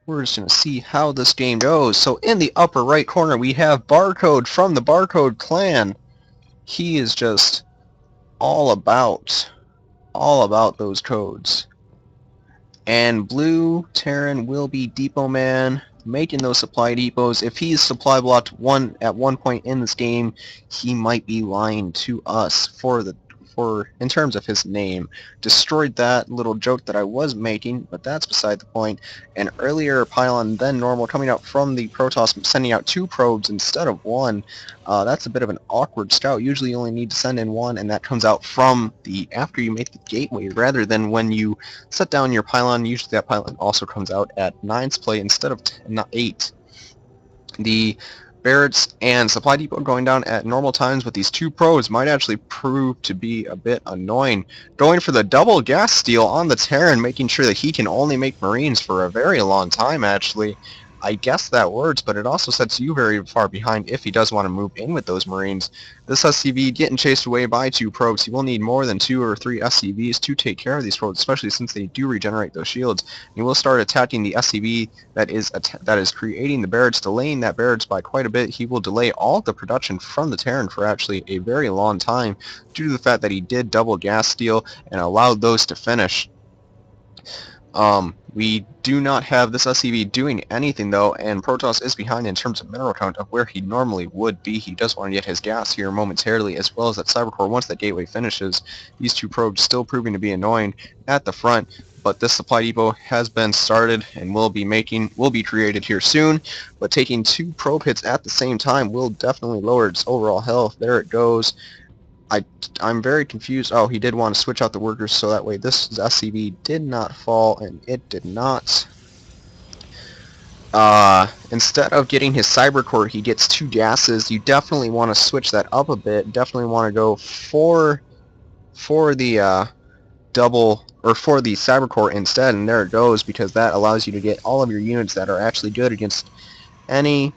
we're just going to see how this game goes. So in the upper right corner, we have Barcode from the Barcode clan. He is just all about those codes. And blue Terran will be DepotMan, making those supply depots. If he's supply blocked at one point in this game, he might be lying to us for in terms of his name. Destroyed that little joke that I was making, but that's beside the point. An earlier pylon than normal coming out from the Protoss, sending out 2 probes instead of 1. That's a bit of an awkward scout. Usually you only need to send in 1, and that comes out from the after you make the gateway, rather than when you set down your pylon. Usually that pylon also comes out at 9's play instead of 8. The Barrett's and Supply Depot going down at normal times with these 2 probes might actually prove to be a bit annoying. Going for the double gas steal on the Terran, making sure that he can only make Marines for a very long time, actually. I guess that works, but it also sets you very far behind if he does want to move in with those Marines. This SCV getting chased away by 2 probes. He will need more than 2 or 3 SCVs to take care of these probes, especially since they do regenerate those shields. He will start attacking the SCV that is creating the Barretts, delaying that Barretts by quite a bit. He will delay all the production from the Terran for actually a very long time due to the fact that he did double gas steal and allowed those to finish. We do not have this SCV doing anything though, and Protoss is behind in terms of mineral count of where he normally would be. He does want to get his gas here momentarily, as well as that Cybercore once that gateway finishes. These 2 probes still proving to be annoying at the front, but this supply depot has been started and will be created here soon. But taking 2 probe hits at the same time will definitely lower its overall health. There it goes. I'm very confused. Oh, he did want to switch out the workers so that way this SCV did not fall, and it did not. Instead of getting his Cybercore, he gets 2 gases. You definitely want to switch that up a bit. Definitely want to go for the double, or for the Cybercore instead, and there it goes, because that allows you to get all of your units that are actually good against any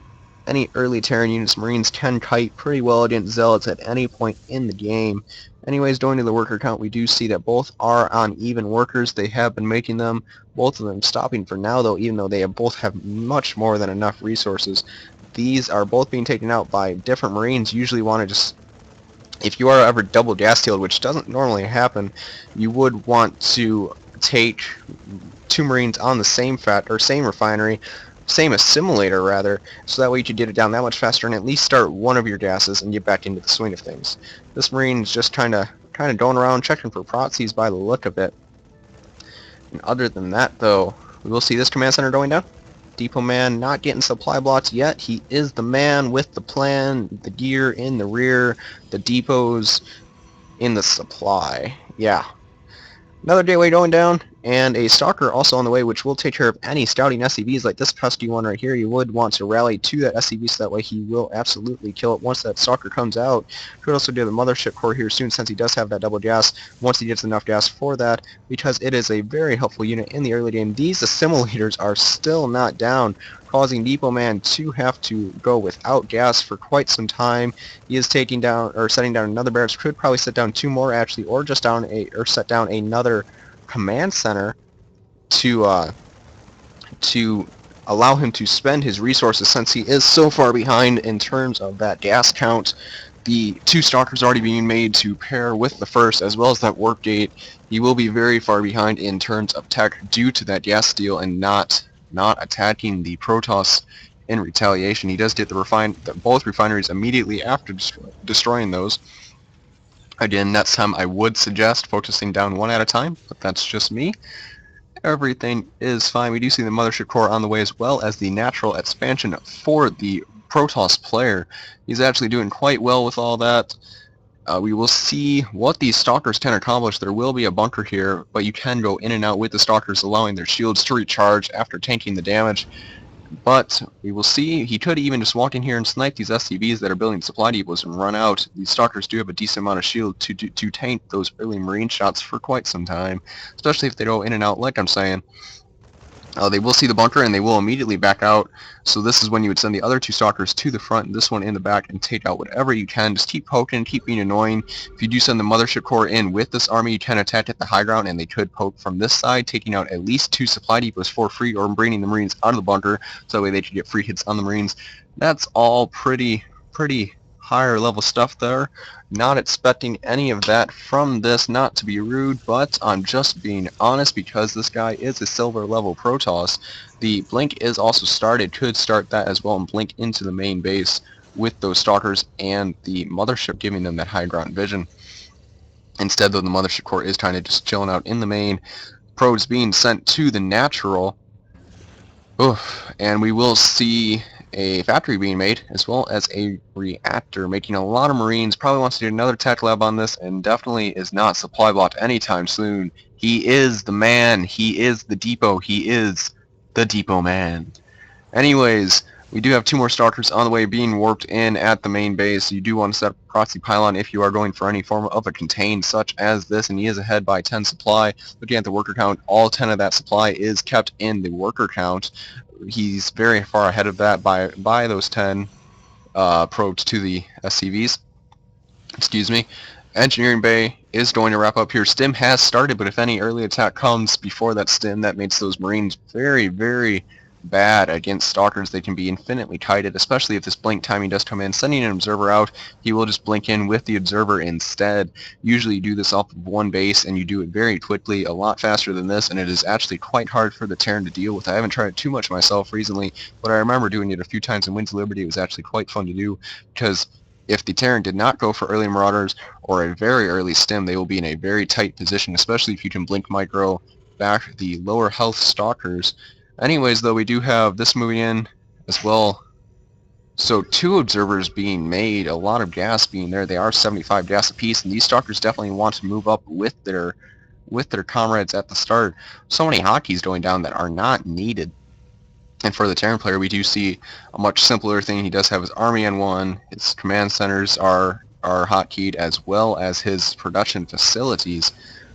early Terran units. Marines can kite pretty well against Zealots at any point in the game. Anyways, going to the worker count, we do see that both are on even workers. They have been making them, both of them stopping for now though, even though they both have much more than enough resources. These are both being taken out by different Marines. Usually want to just, if you are ever double gas tailed, which doesn't normally happen, you would want to take 2 Marines on the same refinery, same assimilator rather, so that way you could get it down that much faster and at least start one of your gases and get back into the swing of things. This Marine's just kind of going around checking for proxies by the look of it. And other than that though, we will see this command center going down. DepotMan not getting supply blocks yet. He is the man with the plan, the gear in the rear, the depots in the supply. Yeah. Another gateway going down, and a Stalker also on the way, which will take care of any scouting SCVs like this pesky one right here. You would want to rally to that SCV so that way he will absolutely kill it once that Stalker comes out. Could also do the Mothership Core here soon, since he does have that double gas, once he gets enough gas for that, because it is a very helpful unit in the early game. These assimilators are still not down, causing DepotMan to have to go without gas for quite some time. He is taking down, or setting down another barracks. Could probably set down 2 more actually, or just set down another command center to allow him to spend his resources, since he is so far behind in terms of that gas count. The 2 Stalkers already being made to pair with the first, as well as that warp gate. He will be very far behind in terms of tech due to that gas steal and not attacking the Protoss in retaliation. He does get both refineries immediately after destroying those. Again, next time I would suggest focusing down one at a time, but that's just me. Everything is fine. We do see the Mothership Core on the way, as well as the natural expansion for the Protoss player. He's actually doing quite well with all that. We will see what these Stalkers can accomplish. There will be a bunker here, but you can go in and out with the Stalkers, allowing their shields to recharge after tanking the damage. But we will see. He could even just walk in here and snipe these SCVs that are building supply depots and run out. These Stalkers do have a decent amount of shield to tank those early Marine shots for quite some time, especially if they go in and out like I'm saying. They will see the bunker and they will immediately back out. So this is when you would send the other two stalkers to the front, and this one in the back, and take out whatever you can. Just keep poking, keep being annoying. If you do send the mothership core in with this army, you can attack at the high ground, and they could poke from this side, taking out at least 2 supply depots for free, or bringing the Marines out of the bunker, so that way they can get free hits on the Marines. That's all pretty higher level stuff there. Not expecting any of that from this, not to be rude, but I'm just being honest because this guy is a silver level Protoss. The blink is also started, could start that as well and blink into the main base with those stalkers and the mothership giving them that high ground vision. Instead though, the mothership core is kind of just chilling out in the main. Probes being sent to the natural. Oof, and we will see a factory being made, as well as a reactor, making a lot of Marines. Probably wants to do another tech lab on this, and definitely is not supply blocked anytime soon. He is the man. He is the depot. He is the DepotMan. Anyways, we do have 2 more stalkers on the way being warped in at the main base. You do want to set up a proxy pylon if you are going for any form of a contain such as this, and he is ahead by 10 supply. Looking at the worker count, all 10 of that supply is kept in the worker count. He's very far ahead of that by those 10 probes to the SCVs. Excuse me. Engineering Bay is going to wrap up here. Stim has started, but if any early attack comes before that Stim, that makes those Marines very bad against stalkers. They can be infinitely kited, especially if this blink timing does come in. Sending an observer out, he will just blink in with the observer instead. Usually you do this off of one base, and you do it very quickly, a lot faster than this, and it is actually quite hard for the Terran to deal with. I haven't tried it too much myself recently, but I remember doing it a few times in Winds of Liberty. It was actually quite fun to do, because if the Terran did not go for early Marauders or a very early Stim, they will be in a very tight position, especially if you can blink micro back the lower health stalkers. Anyways, though, we do have this moving in as well. So 2 observers being made, a lot of gas being there. They are 75 gas apiece, and these stalkers definitely want to move up with their comrades at the start. So many hotkeys going down that are not needed. And for the Terran player, we do see a much simpler thing. He does have his army N1, his command centers are hotkeyed, as well as his production facilities,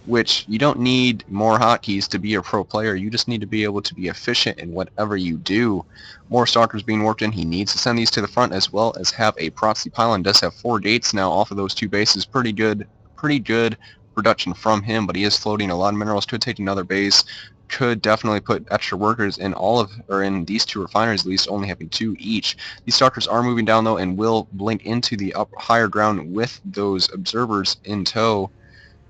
which you don't need more hotkeys to be a pro player. You just need to be able to be efficient in whatever you do. More stalkers being warped in. He needs to send these to the front, as well as have a proxy pylon. Does have 4 gates now off of those 2 bases. Pretty good production from him, but he is floating a lot of minerals. Could take another base. Could definitely put extra workers in in these 2 refineries, at least only having 2 each. These stalkers are moving down though, and will blink into the higher ground with those observers in tow.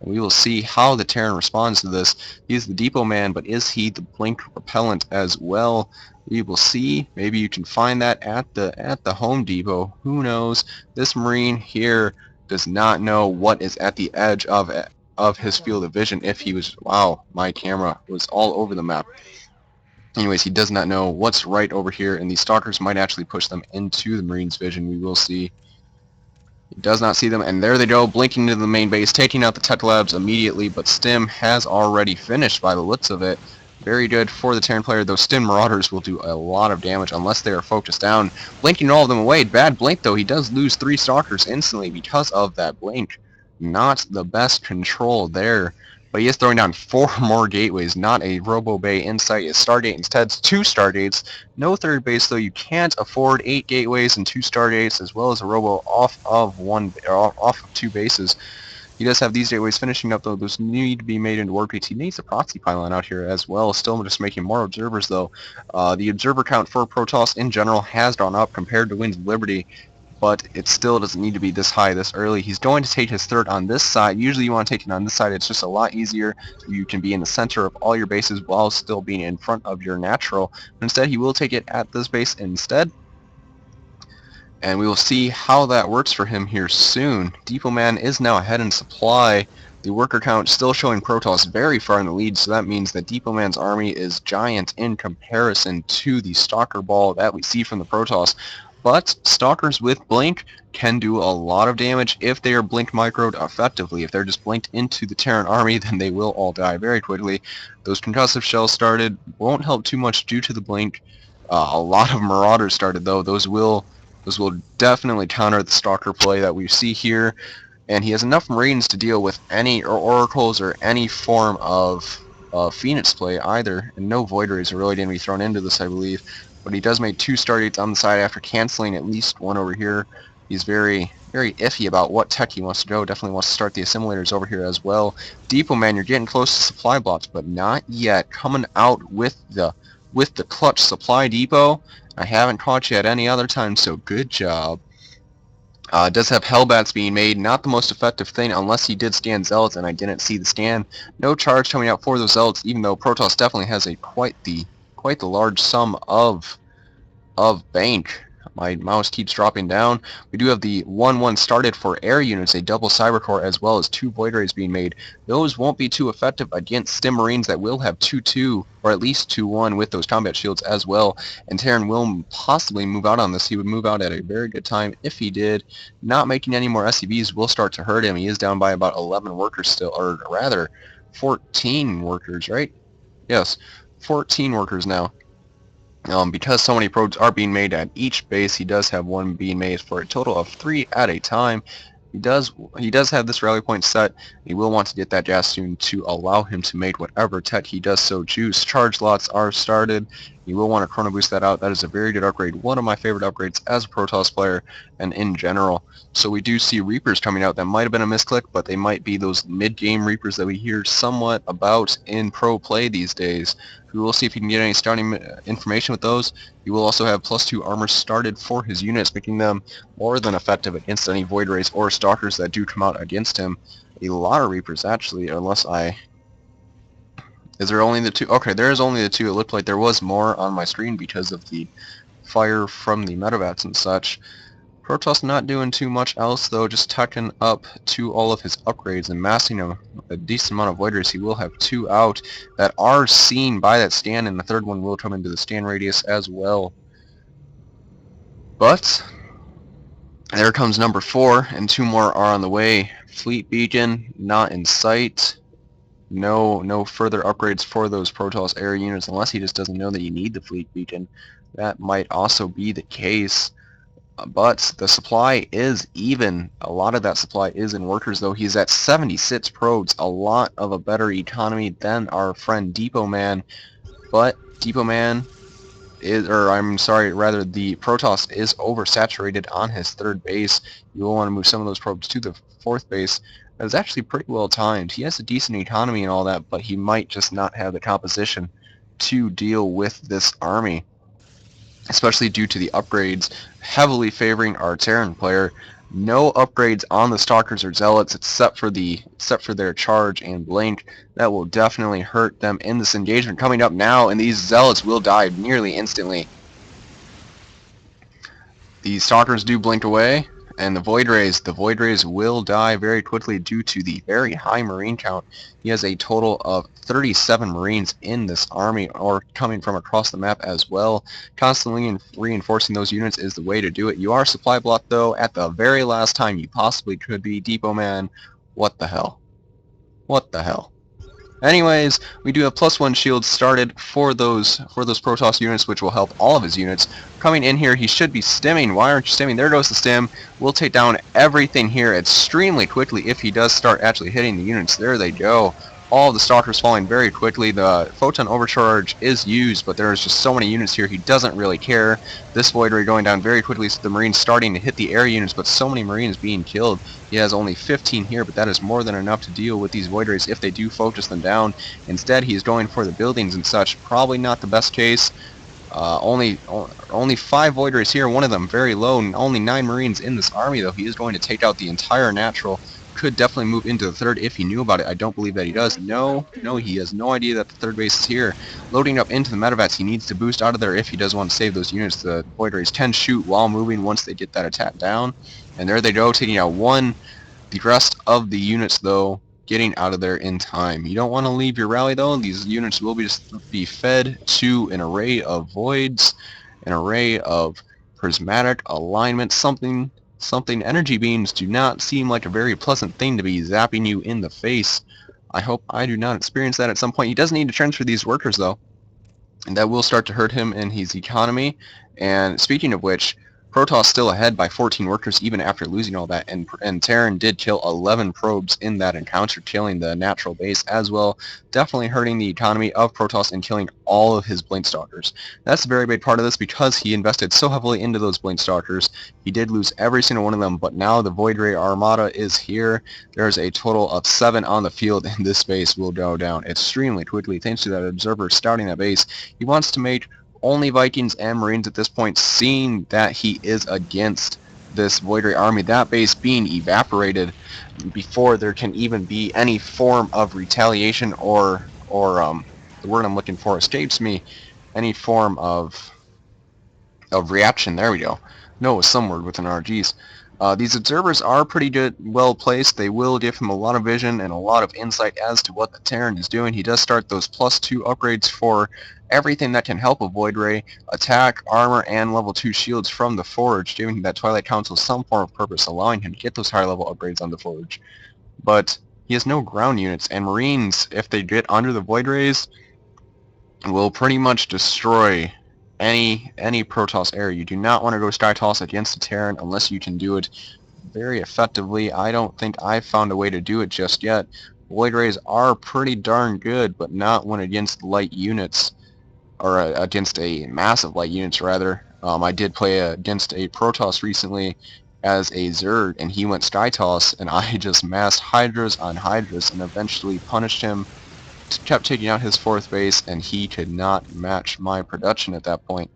We will see how the Terran responds to this. He's the DepotMan, but is he the blink repellent as well? We will see. Maybe you can find that at the Home Depot. Who knows? This Marine here does not know what is at the edge of his field of vision. If he was, wow, my camera was all over the map. Anyways, he does not know what's right over here, and these stalkers might actually push them into the Marine's vision. We will see. He does not see them, and there they go, blinking into the main base, taking out the tech labs immediately, but Stim has already finished by the looks of it. Very good for the Terran player. Those Stim Marauders will do a lot of damage unless they are focused down. Blinking all of them away. Bad blink, though. He does lose 3 stalkers instantly because of that blink. Not the best control there. But he is throwing down 4 more gateways, not a Robo Bay in sight. A Stargate instead, 2 Stargates. No third base, though. You can't afford 8 gateways and 2 Stargates, as well as a Robo off of 2 bases. He does have these gateways finishing up, though. Those need to be made into warp gates. He needs a proxy pylon out here as well. Still just making more observers, though. The observer count for Protoss in general has gone up compared to Winds of Liberty, but it still doesn't need to be this high this early. He's going to take his third on this side. Usually you want to take it on this side. It's just a lot easier. You can be in the center of all your bases while still being in front of your natural. But instead, he will take it at this base instead. And we will see how that works for him here soon. DepotMan is now ahead in supply. The worker count still showing Protoss very far in the lead, so that means that DepotMan's army is giant in comparison to the Stalker Ball that we see from the Protoss. But Stalkers with Blink can do a lot of damage if they are Blink microed effectively. If they're just blinked into the Terran army, then they will all die very quickly. Those concussive shells started, won't help too much due to the Blink. A lot of Marauders started though. Those will definitely counter the Stalker play that we see here. And he has enough Marines to deal with any Oracles or any form of Phoenix play either, and no Void Rays are really going to be thrown into this, I believe. But he does make 2 Stargates on the side after canceling at least one over here. He's very iffy about what tech he wants to go. Definitely wants to start the assimilators over here as well. DepotMan, you're getting close to supply blocks, but not yet. Coming out with the clutch supply depot. I haven't caught you at any other time, so good job. Does have Hellbats being made, not the most effective thing unless he did scan Zealots, and I didn't see the scan. No charge coming out for those Zealots, even though Protoss definitely has a quite the large sum of bank. My mouse keeps dropping down. We do have the 1-1 started for air units, a double Cybercore, as well as 2 Void Rays being made. Those won't be too effective against Stim Marines that will have 2-2, or at least 2-1 with those combat shields as well. And Terran will possibly move out on this. He would move out at a very good time if he did. Not making any more SCVs will start to hurt him. He is down by about 11 workers still, or rather 14 workers, right? Yes, 14 workers now. Because so many probes are being made at each base, he does have one being made for a total of 3 at a time. He does have this rally point set. He will want to get that gas soon to allow him to make whatever tech he does so choose. Charge lots are started. You will want to chrono boost that out. That is a very good upgrade. One of my favorite upgrades as a Protoss player and in general. So we do see Reapers coming out. That might have been a misclick, but they might be those mid-game Reapers that we hear somewhat about in pro play these days. We will see if he can get any starting information with those. He will also have +2 armor started for his units, making them more than effective against any Void Rays or Stalkers that do come out against him. A lot of Reapers, actually, unless I... Is there only the 2? Okay, there is only the 2. It looked like there was more on my screen because of the fire from the metavats and such. Protoss not doing too much else, though, just tucking up to all of his upgrades and massing a decent amount of Void Rays. He will have 2 out that are seen by that stand, and the 3rd one will come into the stand radius as well. But there comes number 4, and 2 more are on the way. Fleet Beacon, not in sight. No further upgrades for those Protoss air units, unless he just doesn't know that you need the Fleet Beacon. That might also be the case. But the supply is even. A lot of that supply is in workers, though. He's at 76 probes, a lot of a better economy than our friend DepotMan. But DepotMan is, or I'm sorry, rather the Protoss is oversaturated on his 3rd base. You will want to move some of those probes to the 4th base. That is actually pretty well timed. He has a decent economy and all that, but he might just not have the composition to deal with this army, especially due to the upgrades heavily favoring our Terran player. No upgrades on the Stalkers or Zealots except for their charge and blink. That will definitely hurt them in this engagement coming up now, and these Zealots will die nearly instantly. The Stalkers do blink away, and the Void Rays will die very quickly due to the very high Marine count. He has a total of 37 Marines in this army, or coming from across the map as well. Constantly reinforcing those units is the way to do it. You are supply blocked, though, at the very last time you possibly could be. DepotMan, what the hell? What the hell? Anyways, we do have +1 shields started for those Protoss units, which will help all of his units. Coming in here, he should be stimming. Why aren't you stimming? There goes the stim. We'll take down everything here extremely quickly if he does start actually hitting the units. There they go. All of the Stalkers falling very quickly. The Photon Overcharge is used, but there's just so many units here, he doesn't really care. This Void Ray going down very quickly, so the Marines starting to hit the air units, but so many Marines being killed. He has only 15 here, but that is more than enough to deal with these Void Rays if they do focus them down. Instead, he's going for the buildings and such. Probably not the best case. Only 5 Void Rays here, one of them very low, and only 9 Marines in this army, though. He is going to take out the entire natural. Could definitely move into the 3rd if he knew about it. I don't believe that he does. No, he has no idea that the 3rd base is here. Loading up into the metavats, he needs to boost out of there if he does want to save those units. The Void Rays can shoot while moving once they get that attack down. And there they go, taking out 1. The rest of the units, though, getting out of there in time. You don't want to leave your rally, though. These units will be fed to an array of voids, an array of prismatic alignment, something energy beams do not seem like a very pleasant thing to be zapping you in the face. I hope I do not experience that at some point. He does need to transfer these workers, though, and that will start to hurt him in his economy. And speaking of which, Protoss still ahead by 14 workers even after losing all that, and Terran did kill 11 probes in that encounter, killing the natural base as well, definitely hurting the economy of Protoss and killing all of his Blink Stalkers. That's a very big part of this because he invested so heavily into those Blink Stalkers. He did lose every single one of them, but now the Void Ray Armada is here. There's a total of 7 on the field, and this base will go down extremely quickly thanks to that Observer scouting that base. He wants to make only Vikings and Marines at this point, seeing that he is against this Void Ray army, that base being evaporated before there can even be any form of retaliation or the word I'm looking for escapes me, any form of reaction. There we go. No, it's some word with an RGs. These observers are pretty good, well placed. They will give him a lot of vision and a lot of insight as to what the Terran is doing. He does start those +2 upgrades for everything that can help a Void Ray, attack, armor, and level 2 shields from the Forge, giving that Twilight Council some form of purpose, allowing him to get those higher level upgrades on the Forge. But he has no ground units, and Marines, if they get under the Void Rays, will pretty much destroy any Protoss area. You do not want to go Sky Toss against a Terran unless you can do it very effectively. I don't think I've found a way to do it just yet. Void Rays are pretty darn good, but not when against light units, or against a massive light units rather. I did play against a Protoss recently as a Zerg, and he went Sky Toss, and I just massed Hydras on Hydras and eventually punished him, kept taking out his 4th base, and he could not match my production at that point.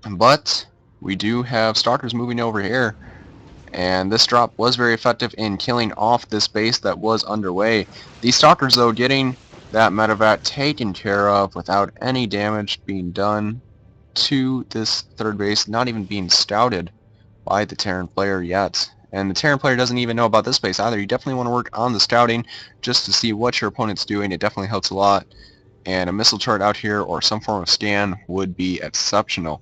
But we do have Stalkers moving over here, and this drop was very effective in killing off this base that was underway. These Stalkers, though, getting that medevac taken care of without any damage being done to this 3rd base, not even being scouted by the Terran player yet. And the Terran player doesn't even know about this base either. You definitely want to work on the scouting just to see what your opponent's doing. It definitely helps a lot. And a missile chart out here or some form of scan would be exceptional.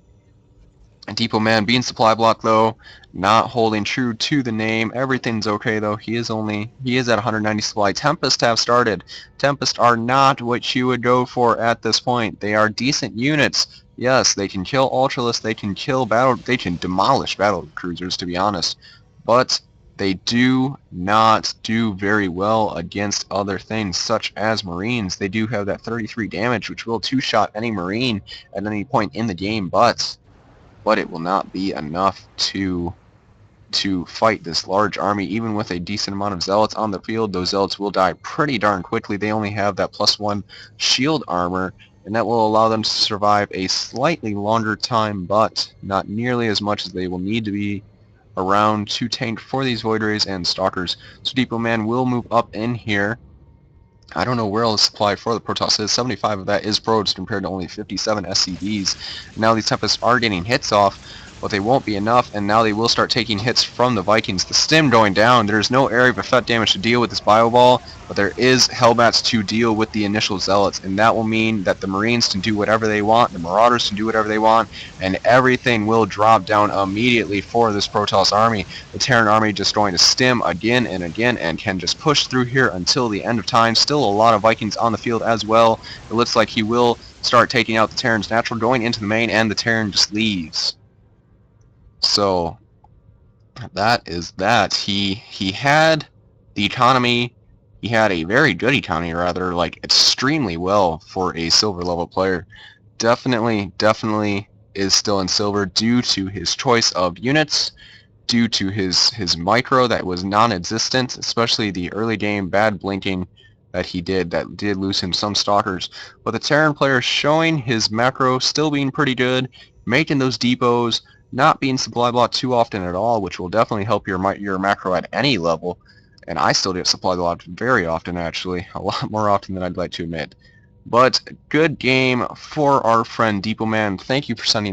And DepotMan being supply block, though, not holding true to the name. Everything's okay, though. He is at 190 supply. Tempest have started. Tempest are not what you would go for at this point. They are decent units. Yes, they can kill Ultralists. They can demolish battle cruisers, to be honest. But they do not do very well against other things such as Marines. They do have that 33 damage, which will 2-shot any Marine at any point in the game, but it will not be enough to fight this large army. Even with a decent amount of Zealots on the field, those Zealots will die pretty darn quickly. They only have that +1 shield armor, and that will allow them to survive a slightly longer time, but not nearly as much as they will need to be around to tank for these Void Rays and Stalkers. So DepotMan will move up in here. I don't know where all the supply for the Protoss is. 75 of that is probes compared to only 57 SCVs. Now these Tempests are getting hits off, but they won't be enough, and now they will start taking hits from the Vikings. The stim going down. There's no area of effect damage to deal with this Bio Ball, but there is Hellbats to deal with the initial Zealots, and that will mean that the Marines can do whatever they want, the Marauders can do whatever they want, and everything will drop down immediately for this Protoss army. The Terran army just going to stim again and again, and can just push through here until the end of time. Still a lot of Vikings on the field as well. It looks like he will start taking out the Terran's natural, going into the main, and the Terran just leaves. So that is that. He had the economy. He had a very good economy, rather, like extremely well for a silver level player. Definitely is still in silver due to his choice of units, due to his micro that was non-existent, especially the early game bad blinking that he did, that did lose him some Stalkers. But the Terran player showing his macro still being pretty good, making those depots, not being supply blocked too often at all, which will definitely help your macro at any level. And I still get supply blocked very often, actually, a lot more often than I'd like to admit. But good game for our friend DepotMan. Thank you for sending